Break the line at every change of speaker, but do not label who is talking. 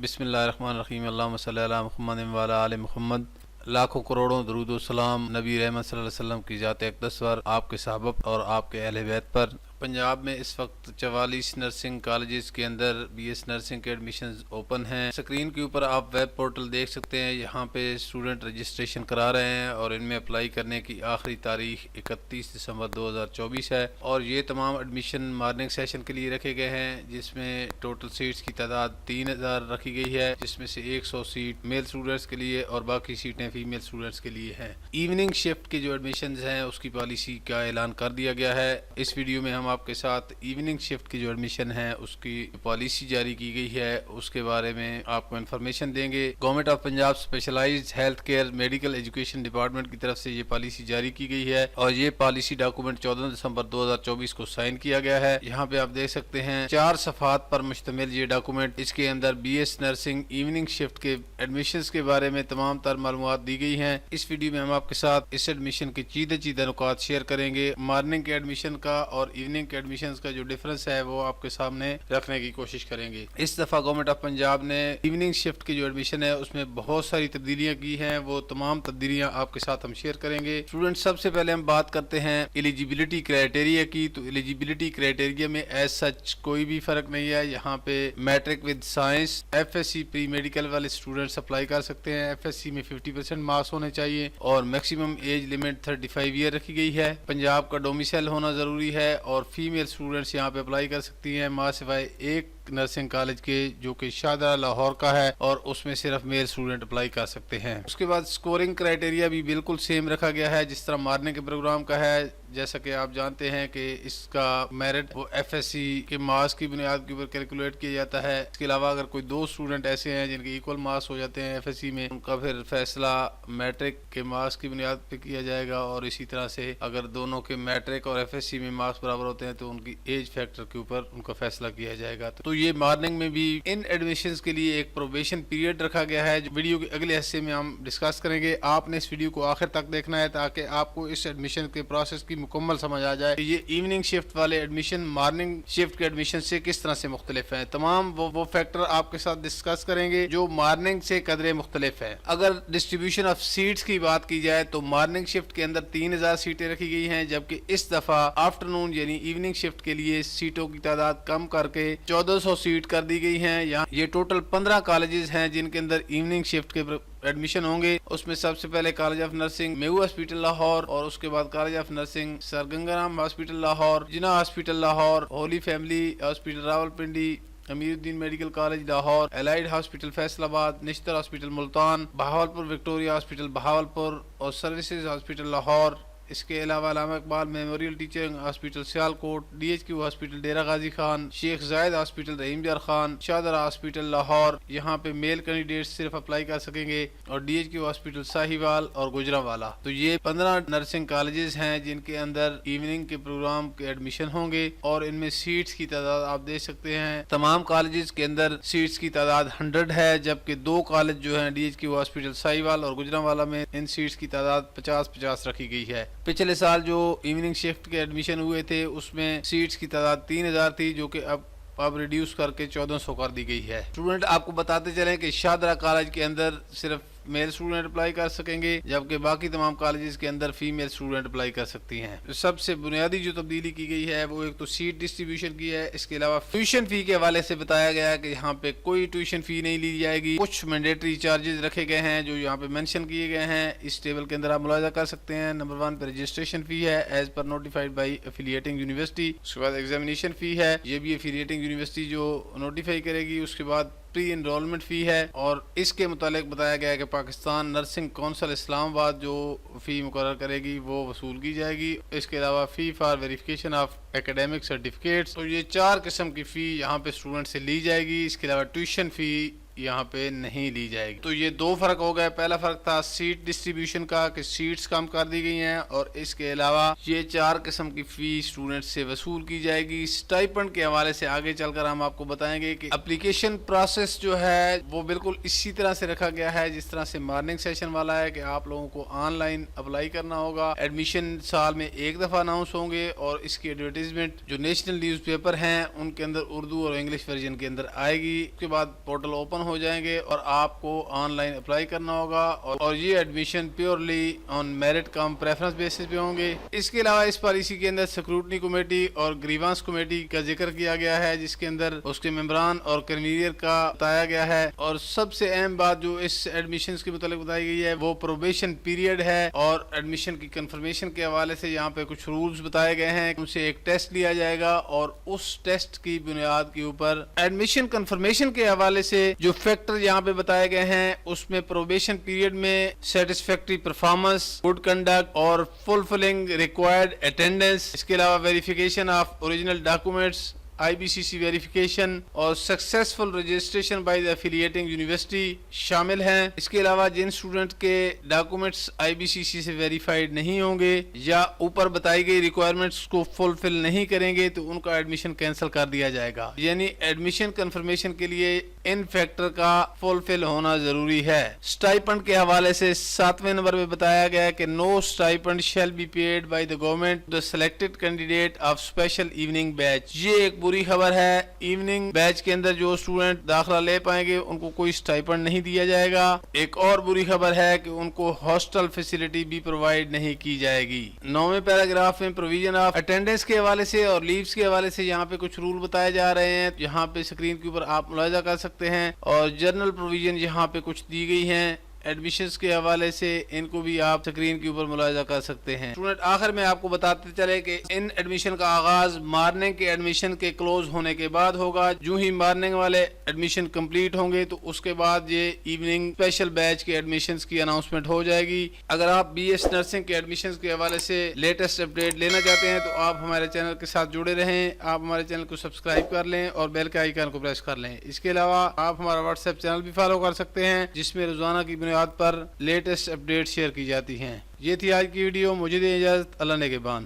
بسم اللہ الرحمن الرحیم، اللہم صلی علی محمد وعلی آل محمد۔ لاکھوں کروڑوں درود و سلام نبی رحمت صلی اللہ علیہ وسلم کی ذات اقدس پر، آپ کے صحابہ اور آپ کے اہل بیت پر۔ پنجاب میں اس وقت 44 نرسنگ کالجز کے اندر بی ایس نرسنگ کے ایڈمیشنز اوپن ہیں۔ سکرین کے اوپر آپ ویب پورٹل دیکھ سکتے ہیں، یہاں پہ اسٹوڈنٹ رجسٹریشن کرا رہے ہیں اور ان میں اپلائی کرنے کی آخری تاریخ 31 دسمبر 2024 ہے، اور یہ تمام ایڈمیشن مارننگ سیشن کے لیے رکھے گئے ہیں، جس میں ٹوٹل سیٹس کی تعداد 3000 رکھی گئی ہے، جس میں سے 100 سیٹ میل اسٹوڈنٹس کے لیے اور باقی سیٹیں فیمیل اسٹوڈنٹس کے لیے ہیں۔ ایوننگ شفٹ کے جو ایڈمیشنز ہیں اس کی پالیسی کا اعلان کر دیا گیا ہے۔ اس ویڈیو میں ہم آپ کے ساتھ ایوننگ شفٹ کی جو ایڈمیشن ہے اس کی پالیسی جاری کی گئی ہے اس کے بارے میں آپ کو انفارمیشن دیں گے۔ Government of Punjab specialised health care medical education department کی طرف سے یہ پالیسی جاری کی گئی ہے، اور یہ پالیسی ڈاکومنٹ 14 دسمبر 2024 کو سائن کیا گیا ہے۔ یہاں پہ آپ دیکھ سکتے ہیں 4 صفحات پر مشتمل یہ ڈاکومنٹ، اس کے اندر B S nursing evening shift کے ایڈمیشنز کے بارے میں تمام تر معلومات دی گئی ہیں۔ اس ویڈیو میں ہم آپ کے ساتھ اس ایڈمیشن کے چیدہ نکات شیئر کریں گے۔ مارننگ کے ایڈمیشن کا اور ایوننگ کے ایڈمیشنز کا جو ڈفرنس ہے وہ آپ کے سامنے رکھنے کی کوشش کریں گے۔ اس دفعہ گورنمنٹ آف پنجاب نے ایوننگ شفٹ کی جو ایڈمیشن ہے اس میں بہت ساری تبدیلیاں کی ہیں، وہ تمام تبدیلیاں آپ کے ساتھ ہم شیئر کریں گے۔ اسٹوڈنٹ، سب سے پہلے ہم بات کرتے ہیں ایلیجیبلٹی کرائٹیریا کی۔ تو ایلیجیبلٹی کرائٹیریا میں ایز سچ کوئی بھی فرق نہیں ہے، یہاں پہ matric with science F S C pre medical والے اسٹوڈنٹس اپلائی کر سکتے ہیں۔ ایف ایس سی میں 50% مارکس ہونے چاہیے، اور میکسیمم ایج لمٹ 35 ایئر رکھی گئی ہے۔ پنجاب کا ڈومیسائل ہونا ضروری ہے، اور فیمیل اسٹوڈنٹس یہاں پہ اپلائی کر سکتی ہیں ماں سوائے ایک نرسنگ کالج کے جو کہ شاہدرہ لاہور کا ہے، اور اس میں صرف میل اسٹوڈنٹ اپلائی کر سکتے ہیں۔ اس کے بعد اسکورنگ کرائٹیریا بھی بالکل سیم رکھا گیا ہے جس طرح مارننگ کے پروگرام کا ہے، جیسا کہ آپ جانتے ہیں کہ اس کا میرٹ وہ ایف ایس سی کے مارکس کی بنیاد کے اوپر کیلکولیٹ کیا جاتا ہے۔ اس کے علاوہ اگر کوئی 2 اسٹوڈنٹ ایسے ہیں جن کے ایکول مارکس ہو جاتے ہیں ایف ایس سی میں، ان کا پھر فیصلہ میٹرک کے مارکس کی بنیاد پہ کیا جائے گا، اور اسی طرح سے اگر دونوں کے میٹرک اور ایف ایس سی میں مارکس برابر ہوتے ہیں تو ان کی ایج فیکٹر کے اوپر ان کا فیصلہ کیا جائے گا۔ تو یہ مارننگ میں بھی ان ایڈمیشنز کے لیے ایک پروبیشن پیریڈ رکھا گیا ہے، جو ویڈیو کے اگلے حصے میں ہم ڈسکس کریں گے۔ آپ نے اس ویڈیو کو آخر تک دیکھنا ہے تاکہ آپ کو اس ایڈمیشن کے پروسیس کی مکمل سمجھ آ جائے کہ یہ ایوننگ شفٹ والے ایڈمیشن مارننگ شفٹ کے ایڈمیشن سے کس طرح سے مختلف ہیں۔ تمام وہ فیکٹر آپ کے ساتھ ڈسکس کریں گے جو مارننگ سے قدرے مختلف ہیں۔ اگر ڈسٹریبیوشن آف سیٹس کی بات کی جائے تو مارننگ شفٹ کے اندر 3000 سیٹیں رکھی گئی ہیں، جبکہ اس دفعہ آفٹرنون یعنی ایوننگ شفٹ کے لیے سیٹوں کی تعداد کم کر کے 1400 سیٹ کر دی گئی ہیں۔ یہاں یہ ٹوٹل 15 کالجز ہیں جن کے اندر ایوننگ شفٹ کے ایڈمیشن ہوں گے۔ اس میں سب سے پہلے College of Nursing Mayo Hospital Lahore, اور اس کے بعد College of Nursing Sir Ganga Ram Hospital Lahore, Jinnah Hospital Lahore, Holy Family Hospital Rawalpindi, Ameer Uddin Medical College Lahore, Allied Hospital Faisalabad, Nishtar Hospital Multan, Bahawalpur Victoria Hospital Bahawalpur, اور سروسز ہاسپٹل لاہور۔ اس کے علاوہ Allama Iqbal Memorial Teaching Hospital Sialkot, D H Q hospital Dera Ghazi Khan, شیخ زائد hospital رحیم جار خان، شاہدرہ ہاسپٹل لاہور، یہاں پہ میل کینڈیڈیٹس صرف اپلائی کر سکیں گے، اور D H Q hospital Sahiwal اور گجرانوالا۔ تو یہ 15 نرسنگ کالجز ہیں جن کے اندر ایوننگ کے پروگرام کے ایڈمیشن ہوں گے، اور ان میں سیٹس کی تعداد آپ دیکھ سکتے ہیں۔ تمام کالجز کے اندر سیٹس کی تعداد 100 ہے، جبکہ 2 کالج جو ہیں D H Q hospital Sahiwal اور گجرانوالا میں ان سیٹس کی تعداد 50-50 رکھی گئی ہے۔ پچھلے سال جو ایوننگ شفٹ کے ایڈمیشن ہوئے تھے اس میں سیٹس کی تعداد 3000 تھی، جو کہ اب ریڈیوس کر کے 1400 کر دی گئی ہے۔ اسٹوڈنٹ، آپ کو بتاتے چلیں کہ شاہدرہ کالج کے اندر صرف میل اسٹوڈنٹ اپلائی کر سکیں گے، جبکہ باقی تمام کالجز کے اندر فیمیل اسٹوڈنٹ اپلائی کر سکتی ہیں۔ سب سے بنیادی جو تبدیلی کی گئی ہے وہ ایک تو سیٹ ڈسٹریبیوشن کی ہے، اس کے علاوہ ٹیوشن فی کے حوالے سے بتایا گیا ہے کہ یہاں پہ کوئی ٹیوشن فی نہیں لی جائے گی۔ کچھ مینڈیٹری چارجز رکھے گئے ہیں جو یہاں پہ مینشن کیے گئے ہیں، اس ٹیبل کے اندر آپ ملاحظہ کر سکتے ہیں۔ نمبر 1 پہ رجسٹریشن فی ہے as per notified by affiliating university, اس کے بعد ایگزامینیشن فی ہے، یہ بھی افیلیٹنگ یونیورسٹی جو نوٹیفائی کرے گی، اس کے بعد پری انرولمنٹ فی ہے، اور اس کے متعلق بتایا گیا ہے کہ پاکستان نرسنگ کونسل اسلام آباد جو فی مقرر کرے گی وہ وصول کی جائے گی۔ اس کے علاوہ fee for verification of academic certificates, تو یہ 4 قسم کی فی یہاں پہ اسٹوڈنٹ سے لی جائے گی۔ اس کے علاوہ ٹیوشن فی یہاں پہ نہیں لی جائے گی۔ تو یہ 2 فرق ہو گئے۔ پہلا فرق تھا سیٹ ڈسٹریبیوشن کا کہ سیٹس کم کر دی گئی ہیں، اور اس کے علاوہ یہ 4 قسم کی فی اسٹوڈنٹ سے وصول کی جائے گی۔ اسٹائپنڈ کے حوالے سے آگے چل کر ہم آپ کو بتائیں گے کہ اپلیکیشن پروسیس جو ہے وہ بالکل اسی طرح سے رکھا گیا ہے جس طرح سے مارننگ سیشن والا ہے، کہ آپ لوگوں کو آن لائن اپلائی کرنا ہوگا۔ ایڈمیشن سال میں 1 دفعہ اناؤنس ہوں گے، اور اس کی ایڈورٹیزمنٹ جو نیشنل نیوز پیپر ہیں ان کے اندر اردو اور انگلش ورژن کے اندر آئے گی۔ اس کے بعد پورٹل اوپن ہو جائیں گے اور آپ کو آن لائن اپلائی کرنا ہوگا اور یہ admission purely on merit come preference basis پہ ہوں گے۔ اس کے علاوہ اس پالیسی کے اندر سکروٹنی کمیٹی اور گریوانس کمیٹی کا ذکر کیا گیا ہے، جس کے اندر اس کے ممبران اور کنوینر کا بتایا گیا ہے، اور سب سے اہم بات جو اس ایڈمیشنز کے متعلق بتائی گئی ہے وہ پروبیشن پیریڈ ہے، اور ایڈمیشن کی کنفرمیشن کے حوالے سے یہاں پہ کچھ رولز بتائے گئے ہیں۔ ان سے ایک ٹیسٹ لیا جائے گا اور اس ٹیسٹ کی بنیاد کے اوپر ایڈمیشن کنفرمیشن کے حوالے سے جو فیکٹر یہاں پہ بتائے گئے ہیں، اس میں پروبیشن پیریڈ میں سیٹسفیکٹری پرفارمنس، گڈ کنڈکٹ اور فلفلنگ ریکوائرڈ اٹینڈنس، اس کے علاوہ verification of original documents, IBCC verification اور successful registration by the affiliating university شامل ہیں۔ اس کے علاوہ جن اسٹوڈنٹ کے ڈاکومنٹس IBCC سے ویریفائڈ نہیں ہوں گے یا اوپر بتائی گئی ریکوائرمنٹس کو فلفل نہیں کریں گے تو ان کا ایڈمیشن کینسل کر دیا جائے گا۔ یعنی ایڈمیشن کنفرمیشن کے لیے ان فیکٹر کا فلفل ہونا ضروری ہے۔ سٹائپنڈ کے حوالے سے 7ویں نمبر پہ بتایا گیا ہے کہ no stipend shall be paid by the government the selected candidate of special evening batch. یہ ایک بری خبر ہے، ایوننگ بیچ کے اندر جو اسٹوڈنٹ داخلہ لے پائیں گے ان کو کوئی سٹائپنڈ نہیں دیا جائے گا۔ ایک اور بری خبر ہے کہ ان کو ہاسٹل فیسلٹی بھی پرووائڈ نہیں کی جائے گی۔ 9ویں پیراگراف میں پروویژن آف اٹینڈنس کے حوالے سے اور لیوز کے حوالے سے یہاں پہ کچھ رول بتائے جا رہے ہیں، یہاں پہ اسکرین کے اوپر آپ ملاحظہ کر سکتے ہیں، اور جنرل پروویژن یہاں پہ کچھ دی گئی ہیں ایڈمیشنز کے حوالے سے، ان کو بھی آپ سکرین کے اوپر ملاحظہ کر سکتے ہیں۔ اسٹوڈنٹ آخر میں آپ کو بتاتے چلے کہ ان ایڈمیشن کا آغاز مارننگ کے ایڈمیشن کے کلوز ہونے کے بعد ہوگا۔ جو ہی مارننگ والے ایڈمیشن کمپلیٹ ہوں گے تو اس کے بعد یہ ایوننگ اسپیشل بیچ کے ایڈمیشنز کی اناؤنسمنٹ ہو جائے گی۔ اگر آپ BS نرسنگ کے ایڈمیشنز کے حوالے سے لیٹسٹ اپڈیٹ لینا چاہتے ہیں تو آپ ہمارے چینل کے ساتھ جڑے رہیں، آپ ہمارے چینل کو سبسکرائب کر لیں اور بیل کے آئیکن کو پریس کر لیں۔ اس کے علاوہ آپ ہمارا واٹس ایپ چینل بھی فالو کر سکتے ہیں، جس میں روزانہ کی بنیاد پر لیٹسٹ اپڈیٹ شیئر کی جاتی ہیں۔ یہ تھی آج کی ویڈیو، مجھے دیں اجازت، اللہ نگہبان۔